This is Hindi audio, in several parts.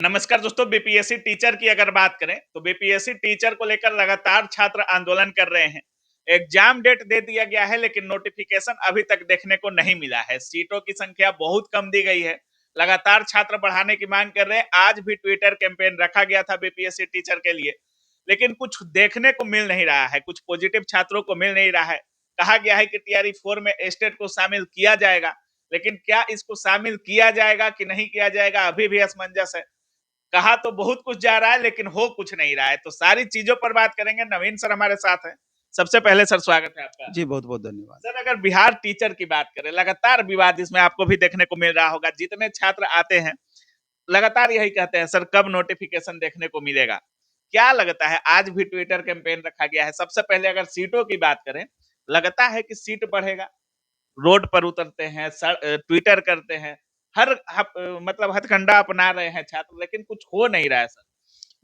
नमस्कार दोस्तों, बीपीएससी टीचर की अगर बात करें तो बीपीएससी टीचर को लेकर लगातार छात्र आंदोलन कर रहे हैं। एग्जाम डेट दे दिया गया है लेकिन नोटिफिकेशन अभी तक देखने को नहीं मिला है। सीटों की संख्या बहुत कम दी गई है। लगातार छात्र बढ़ाने की मांग कर रहे हैं। आज भी ट्विटर कैंपेन रखा गया था बीपीएससी टीचर के लिए, लेकिन कुछ देखने को मिल नहीं रहा है, कुछ पॉजिटिव छात्रों को मिल नहीं रहा है। कहा गया है कि टीआरई 4 में स्टेट को शामिल किया जाएगा, लेकिन क्या इसको शामिल किया जाएगा कि नहीं किया जाएगा अभी भी असमंजस है। कहा तो बहुत कुछ जा रहा है लेकिन हो कुछ नहीं रहा है। तो सारी चीजों पर बात करेंगे। नवीन सर हमारे साथ हैं। सबसे पहले सर स्वागत है आपका। जी, बहुत-बहुत धन्यवाद। सर, अगर बिहार टीचर की बात करें, लगातार विवाद इसमें आपको भी देखने को मिल रहा होगा। जितने छात्र आते हैं लगातार यही कहते हैं, सर कब नोटिफिकेशन देखने को मिलेगा। क्या लगता है, आज भी ट्विटर कैंपेन रखा गया है। सबसे पहले अगर सीटों की बात करें, लगता है कि सीट बढ़ेगा। रोड पर उतरते हैं, ट्विटर करते हैं, मतलब हथकंडा अपना रहे हैं छात्र, लेकिन कुछ हो नहीं रहा है सर।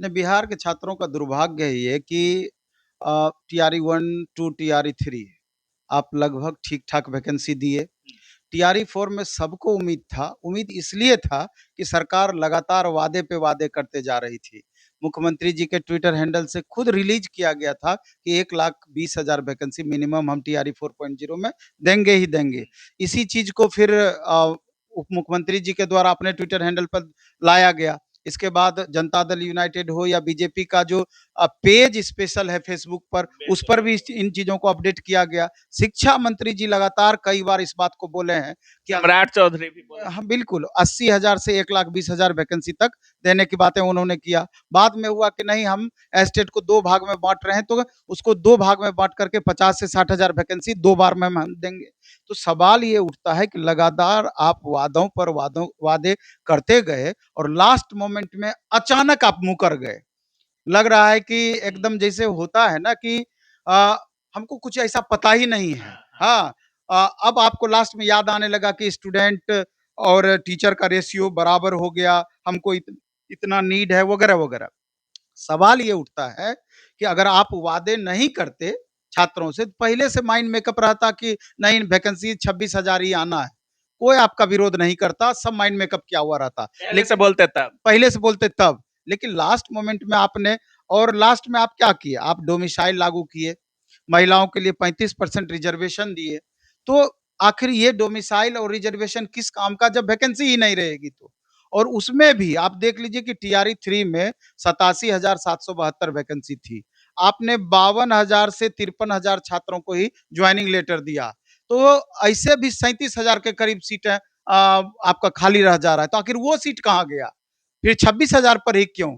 नहीं, बिहार के छात्रों का दुर्भाग्य है ये कि टीआरई 1 टू टीआरई 3 आप लगभग ठीक-ठाक वैकेंसी दिए। टीआरई 4 में सबको उम्मीद था, उम्मीद इसलिए था कि सरकार लगातार वादे पे वादे करते जा रही थी। मुख्यमंत्री जी के ट्विटर हैंडल से खुद रिलीज़ किया गया था कि 1,20,000 वैकेंसी मिनिमम हम टीआरई 4.0 में देंगे ही देंगे। इसी चीज़ को फिर उप मुख्यमंत्री जी के द्वारा अपने ट्विटर हैंडल पर लाया गया। इसके बाद जनता दल यूनाइटेड हो या बीजेपी का जो पेज स्पेशल है फेसबुक पर, उस पर भी इन चीज़ों को अपडेट किया गया। शिक्षा मंत्री जी लगातार कई बार इस बात को बोले हैं कि सम्राट चौधरी भी बोले। हाँ, बिल्कुल 80,000 से 1,20,000 वैकेंसी तक देने की बातें उन्होंने किया। बाद में हुआ कि नहीं, हम एस्टेट को 2 भाग में बाँट रहे हैं, तो उसको 2 भाग में बाँट करके 50 से 60,000 वैकेंसी 2 बार में हम देंगे। तो सवाल ये उठता है कि लगातार आप वादों पर वादे करते गए और लास्ट मोमेंट में अचानक आप मुकर गए। लग रहा है कि एकदम जैसे होता है ना कि अ, हमको कुछ ऐसा पता ही नहीं है। हाँ, हाँ। हाँ, अब आपको लास्ट में याद आने लगा कि स्टूडेंट और टीचर का रेशियो बराबर हो गया, हमको इतना नीड है वगैरह-वगैरह। सवाल ये उठता है कि अगर आप वादे नहीं करते छात्रों से, तो पहले से माइंड मेकअप रहता कि नहीं, वैकेंसी 26,000 ही आना है। कोई आपका विरोध नहीं करता, सब माइंड मेकअप किया हुआ रहता। पहले से बोलते तब। पहले से बोलते तब, लेकिन लास्ट मोमेंट में आपने और लास्ट में आप क्या किए? आप डोमिसाइल लागू किए, महिलाओं के लिए 35% रिजर्वेशन दिए। तो आखिर ये डोमिसाइल और रिजर्वेशन किस काम का जब वैकेंसी ही नहीं रहेगी तो? और उसमें भी आप देख लीजिए कि टीआरई 3 में 87,772 वैकेंसी थी। आपने 52,000 से 53,000 छात्रों को ही जॉइनिंग लेटर दिया। तो ऐसे भी 37,000 के करीब सीटें आपका खाली रह जा रहा है। तो आखिर वो सीट कहाँ गया? फिर 26,000 पर ही क्यों?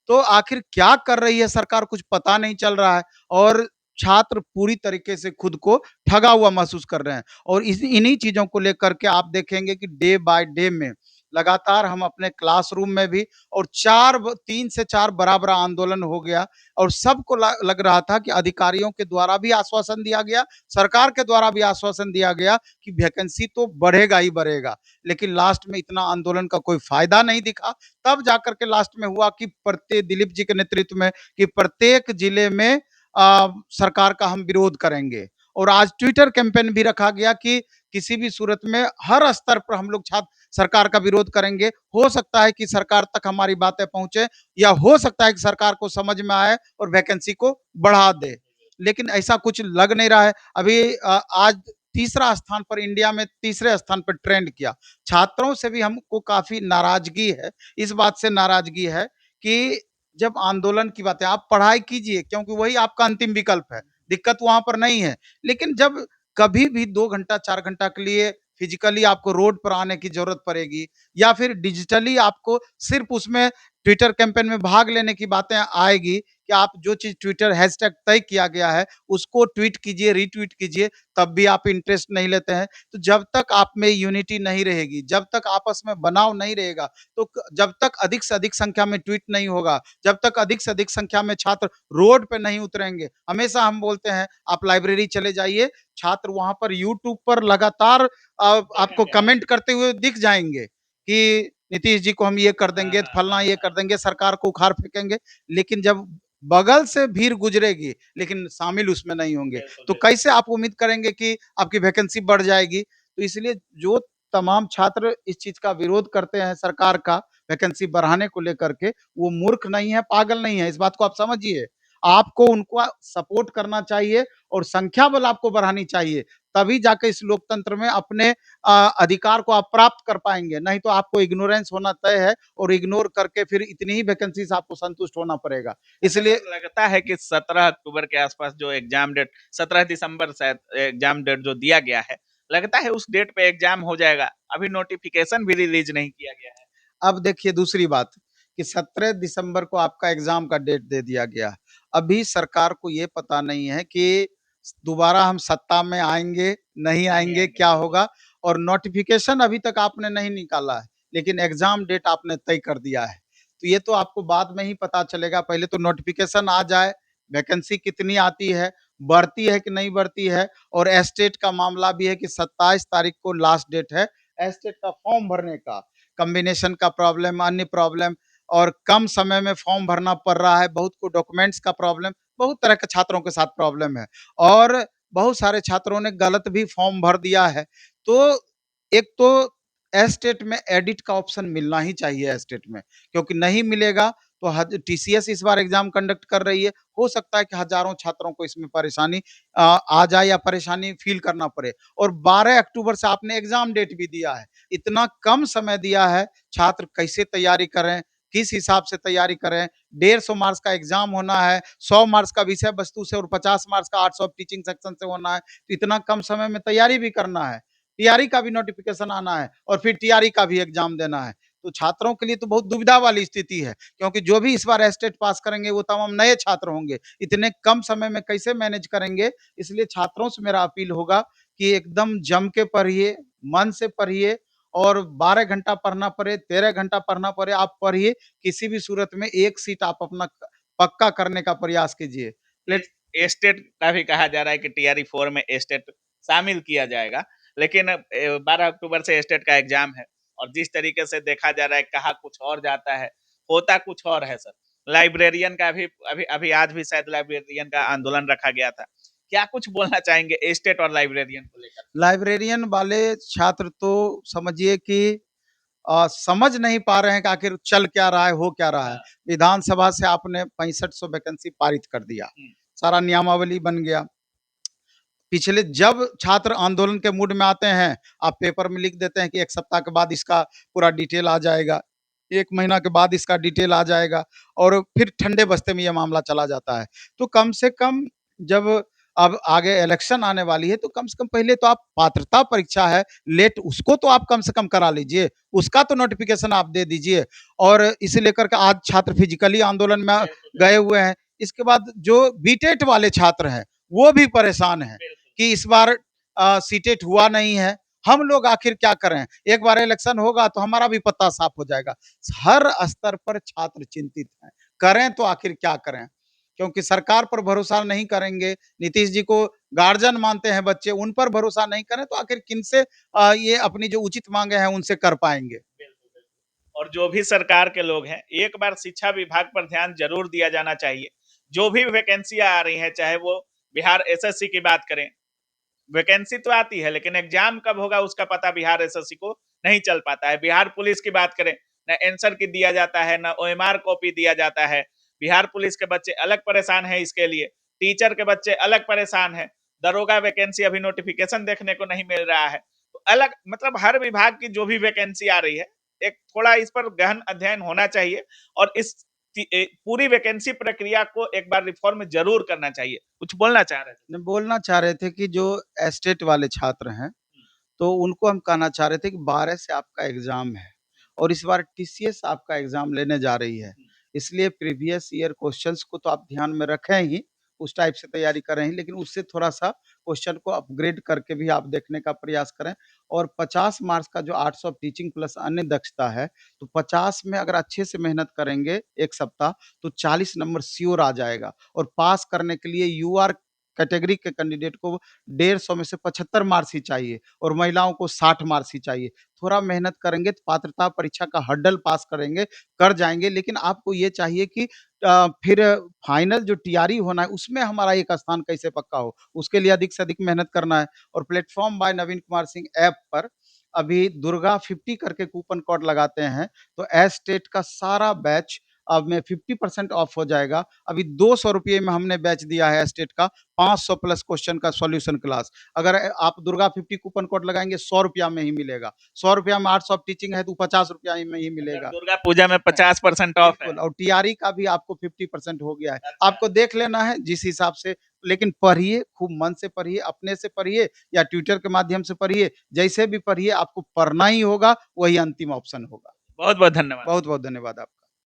तो आखिर क्या कर रही है सरकार, कुछ पता नहीं चल रहा है और छात्र पूरी तरीके से खुद को ठगा हुआ महसूस कर रहे हैं। और इन्हीं चीज़ों को लेकर के आप देखेंगे कि डे बाय डे में लगातार हम अपने क्लासरूम में भी और 3 से 4 बड़ा-बड़ा आंदोलन हो गया और सबको लग रहा था कि अधिकारियों के द्वारा भी आश्वासन दिया गया, सरकार के द्वारा भी आश्वासन दिया गया कि वैकेंसी तो बढ़ेगा ही बढ़ेगा। लेकिन लास्ट में इतना आंदोलन का कोई फ़ायदा नहीं दिखा। तब जाकर के लास्ट में हुआ कि प्रत्येक दिलीप जी के नेतृत्व में कि प्रत्येक जिले में सरकार का हम विरोध करेंगे। और आज ट्विटर कैंपेन भी रखा गया कि किसी भी सूरत में हर स्तर पर हम लोग छात्र सरकार का विरोध करेंगे। हो सकता है कि सरकार तक हमारी बातें पहुंचे या हो सकता है कि सरकार को समझ में आए और वैकेंसी को बढ़ा दे, लेकिन ऐसा कुछ लग नहीं रहा है। अभी आज तीसरा स्थान पर, इंडिया में तीसरे स्थान पर ट्रेंड किया। छात्रों से भी हमको काफ़ी नाराज़गी है। इस बात से नाराज़गी है कि जब आंदोलन की बात है, आप पढ़ाई कीजिए क्योंकि वही आपका अंतिम विकल्प है, दिक्कत वहाँ पर नहीं है। लेकिन जब कभी भी 2 घंटा, 4 घंटा के लिए फिज़िकली आपको रोड पर आने की ज़रूरत पड़ेगी या फिर डिजिटली आपको सिर्फ़ उसमें ट्विटर कैंपेन में भाग लेने की बातें आएगी कि आप जो चीज़ ट्विटर हैशटैग तय किया गया है, उसको ट्वीट कीजिए, रीट्वीट कीजिए, तब भी आप इंटरेस्ट नहीं लेते हैं। तो जब तक आप में यूनिटी नहीं रहेगी, जब तक आपस में बनाव नहीं रहेगा, तो जब तक अधिक से अधिक संख्या में ट्वीट नहीं होगा, जब तक अधिक से अधिक संख्या में छात्र रोड पे नहीं उतरेंगे, हमेशा हम बोलते हैं आप लाइब्रेरी चले जाइए, छात्र वहाँ पर यूट्यूब पर लगातार आपको कमेंट करते हुए दिख जाएँगे कि नीतीश जी को हम ये कर हाँ, देंगे, हाँ, फलना हाँ, ये हाँ। कर देंगे, सरकार को उखाड़ फेंकेंगे। लेकिन जब बगल से भीड़ गुजरेगी, लेकिन शामिल उसमें नहीं होंगे, बिल्कुल, तो बिल्कुल। कैसे आप उम्मीद करेंगे कि आपकी वैकेंसी बढ़ जाएगी? तो इसलिए जो तमाम छात्र इस चीज़ का विरोध करते हैं सरकार का, वैकेंसी बढ़ाने को लेकर के, वो मूर्ख नहीं है, पागल नहीं है, इस बात को आप समझिए। आपको उनको सपोर्ट करना चाहिए और संख्या बल आपको बढ़ानी चाहिए, तभी जाके इस लोकतंत्र में अपने अधिकार को आप प्राप्त कर पाएंगे, नहीं तो आपको इग्नोरेंस होना तय है और इग्नोर करके फिर इतनी ही वैकेंसीज आपको संतुष्ट होना पड़ेगा। इसलिए लगता है कि 17 अक्टूबर के आसपास जो एग्जाम डेट, 17 दिसंबर शायद एग्जाम डेट जो दिया गया है, लगता है उस डेट पे एग्जाम हो जाएगा। अभी नोटिफिकेशन भी रिलीज नहीं किया गया है। अब देखिए दूसरी बात कि 17 दिसंबर को आपका एग्जाम का डेट दे दिया गया। अभी सरकार को ये पता नहीं है कि दोबारा हम सत्ता में आएंगे, नहीं आएंगे, क्या होगा, और नोटिफिकेशन अभी तक आपने नहीं निकाला है, लेकिन एग्जाम डेट आपने तय कर दिया है। तो ये तो आपको बाद में ही पता चलेगा, पहले तो नोटिफिकेशन आ जाए, वैकेंसी कितनी आती है, बढ़ती है कि नहीं बढ़ती है, और एस्टेट का मामला भी है कि 27 तारीख को लास्ट डेट है एस्टेट का फॉर्म भरने का। कॉम्बिनेशन का प्रॉब्लम, अन्य प्रॉब्लम, और कम समय में फॉर्म भरना पड़ रहा है, बहुत को डॉक्यूमेंट्स का प्रॉब्लम, बहुत तरह के छात्रों के साथ प्रॉब्लम है, और बहुत सारे छात्रों ने गलत भी फॉर्म भर दिया है। तो एक तो एस्टेट में एडिट का ऑप्शन मिलना ही चाहिए एस्टेट में, क्योंकि नहीं मिलेगा तो टीसीएस इस बार एग्जाम कंडक्ट कर रही है, हो सकता है कि हजारों छात्रों को इसमें परेशानी आ जाए या परेशानी फील करना पड़े। और 12 अक्टूबर से आपने एग्जाम डेट भी दिया है, इतना कम समय दिया है, छात्र कैसे तैयारी करें, किस हिसाब से तैयारी करें। 150 मार्क्स का एग्जाम होना है, 100 मार्क्स का विषय वस्तु से और 50 मार्क्स का आर्ट्स ऑफ टीचिंग सेक्शन से होना है, तो इतना कम समय में तैयारी भी करना है, टीआरई का भी नोटिफिकेशन आना है और फिर टीआरई का भी एग्जाम देना है। तो छात्रों के लिए तो बहुत दुविधा वाली स्थिति है, क्योंकि जो भी इस बार एस्टेट पास करेंगे वो तमाम नए छात्र होंगे, इतने कम समय में कैसे मैनेज करेंगे। इसलिए छात्रों से मेरा अपील होगा कि एकदम जम के पढ़िए, मन से पढ़िए, और 12 घंटा पढ़ना पड़े, 13 घंटा पढ़ना पड़े, आप पढ़िए, किसी भी सूरत में एक सीट आप अपना पक्का करने का प्रयास कीजिए। एस्टेट का भी कहा जा रहा है कि टीआरई 4 में एस्टेट शामिल किया जाएगा, लेकिन 12 अक्टूबर से एस्टेट का एग्जाम है, और जिस तरीके से देखा जा रहा है, कहा कुछ और जाता है, होता कुछ और है सर। लाइब्रेरियन का भी अभी अभी आज भी शायद लाइब्रेरियन का आंदोलन रखा गया था। क्या कुछ बोलना चाहेंगे एस्टेट और लाइब्रेरियन को लेकर? लाइब्रेरियन वाले छात्र तो समझिए कि समझ नहीं पा रहे हैं कि आखिर चल क्या रहा है, हो क्या रहा है। विधानसभा से आपने 6500 वैकेंसी पारित कर दिया, सारा नियमावली बन गया। पिछले जब छात्र आंदोलन के मूड में आते हैं, आप पेपर में लिख देते हैं कि 1 सप्ताह के बाद इसका पूरा डिटेल आ जाएगा, 1 महीना के बाद इसका डिटेल आ जाएगा, और फिर ठंडे बस्ते में ये मामला चला जाता है। तो कम से कम जब अब आगे इलेक्शन आने वाली है, तो कम से कम पहले तो आप पात्रता परीक्षा है, लेट उसको तो आप कम से कम करा लीजिए, उसका तो नोटिफिकेशन आप दे दीजिए। और इसे लेकर के आज छात्र फिजिकली आंदोलन में गए हुए हैं। इसके बाद जो बीटेट वाले छात्र हैं, वो भी परेशान हैं कि इस बार सीटेट हुआ नहीं है, हम लोग आखिर क्या करें, एक बार इलेक्शन होगा तो हमारा भी पत्ता साफ हो जाएगा। हर स्तर पर छात्र चिंतित हैं, करें तो आखिर क्या करें, क्योंकि सरकार पर भरोसा नहीं करेंगे, नीतीश जी को गार्जियन मानते हैं बच्चे, उन पर भरोसा नहीं करें तो आखिर किनसे ये अपनी जो उचित मांगे हैं उनसे कर पाएंगे। और जो भी सरकार के लोग हैं, एक बार शिक्षा विभाग पर ध्यान जरूर दिया जाना चाहिए। जो भी वैकेंसियां आ रही हैं, चाहे वो बिहार एसएससी की बात करें, वैकेंसी तो आती है, लेकिन एग्जाम कब होगा उसका पता बिहार एसएससी को नहीं चल पाता है। बिहार पुलिस की बात करें, ना आंसर की दिया जाता है, ना ओएमआर कॉपी दिया जाता है। बिहार पुलिस के बच्चे अलग परेशान है इसके लिए, टीचर के बच्चे अलग परेशान है, दरोगा वैकेंसी अभी नोटिफिकेशन देखने को नहीं मिल रहा है। तो अलग मतलब हर विभाग की जो भी वैकेंसी आ रही है, एक थोड़ा इस पर गहन अध्ययन होना चाहिए, और इस पूरी वैकेंसी प्रक्रिया को एक बार रिफॉर्म जरूर करना चाहिए। कुछ बोलना चाह रहे थे? बोलना चाह रहे थे कि जो एस्टेट वाले छात्र हैं, तो उनको हम कहना चाह रहे थे कि 12 से आपका एग्जाम है और इस बार टीसीएस आपका एग्जाम लेने जा रही है, इसलिए प्रीवियस ईयर क्वेश्चंस को तो आप ध्यान में रखें ही, उस टाइप से तैयारी करें ही, लेकिन उससे थोड़ा सा क्वेश्चन को अपग्रेड करके भी आप देखने का प्रयास करें। और 50 मार्क्स का जो आर्ट्स ऑफ टीचिंग प्लस अन्य दक्षता है, तो 50 में अगर अच्छे से मेहनत करेंगे एक सप्ताह, तो 40 नंबर श्योर आ जाएगा। और पास करने के लिए यूआर कैटेगरी के कैंडिडेट को 150 में से 75 मार्क्स ही चाहिए और महिलाओं को 60 मार्क्स ही चाहिए। थोड़ा मेहनत करेंगे तो पात्रता परीक्षा का हर्डल पास करेंगे, कर जाएँगे, लेकिन आपको ये चाहिए कि फिर फाइनल जो टीआरई होना है उसमें हमारा एक स्थान कैसे पक्का हो, उसके लिए अधिक से अधिक मेहनत करना है। और प्लेटफ़ॉर्म बाय नवीन कुमार सिंह ऐप पर अभी दुर्गा 50 करके कूपन कोड लगाते हैं, तो एस टेट का सारा बैच अब में 50% ऑफ हो जाएगा। अभी 200 रुपये में हमने बैच दिया है एस टेट का, 500 प्लस क्वेश्चन का सॉल्यूशन क्लास। अगर आप दुर्गा 50 कूपन कोड लगाएंगे 100 रुपया में ही मिलेगा। 100 रुपया में आर्ट्स ऑफ टीचिंग है तो 50 रुपया में ही मिलेगा। दुर्गा पूजा में 50% ऑफ है। बिल्कुल, और टीआरई का भी आपको 50% हो गया है। अच्छा। आपको देख लेना है जिस हिसाब से, लेकिन पढ़िए, खूब मन से पढ़िए, अपने से पढ़िए या ट्विटर के माध्यम से पढ़िए, जैसे भी पढ़िए आपको पढ़ना ही होगा, वही अंतिम ऑप्शन होगा। बहुत बहुत धन्यवाद। बहुत बहुत धन्यवाद आपका।